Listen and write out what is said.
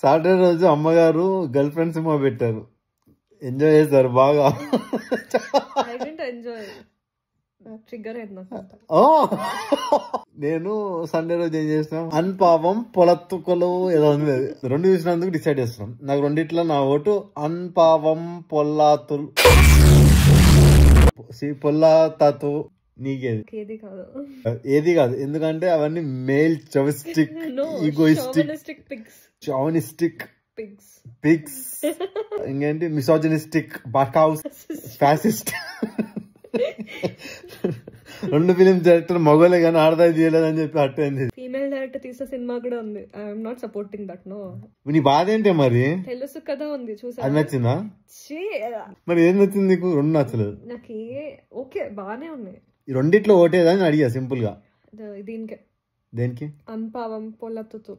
Saturday రోజు అమ్మగారు girl friend cinema పెట్టారు, ఎంజాయ్ చేశారు బాగా. నేను సండే రోజు ఏం చేసినాం, అన్పావం పొలత్తుకలు ఏదో ఉంది, రెండు చూసినందుకు డిసైడ్ చేస్తున్నాం. నాకు రెండిట్లో నా ఓటు అన్పావం పొల్లాతులు పొల్లాతు. నీకేది? ఏది కాదు, ఎందుకంటే అవన్నీ male chauvinistic, egoistic, chauvinistic pigs, ఇంకేంటి మిసోజనిస్టిక్, బాకాస్, ఫ్యాసిస్ట్. రెండు ఫిలిం డైరెక్టర్ మగోలే కానీ ఆడదా తీయలేదని చెప్పి అట్టయింది. ఫీమేల్ డైరెక్టర్ తీసిన సినిమా కూడా ఉంది. I'm not supporting that. No. నీ బాధ ఏంటి మరి? తెలుసు కదా ఉంది, చూసా. అది నచ్చిందా? మరి ఏం నచ్చింది నీకు? రెండు నచ్చలేదు నాకు. ఓకే బానే ఉన్నాయి. ఈ రెండిట్లో ఓటేదని అడిగా సింపుల్ గా. దీనికి దేనికి? అన్పావం పొల్లత్తు.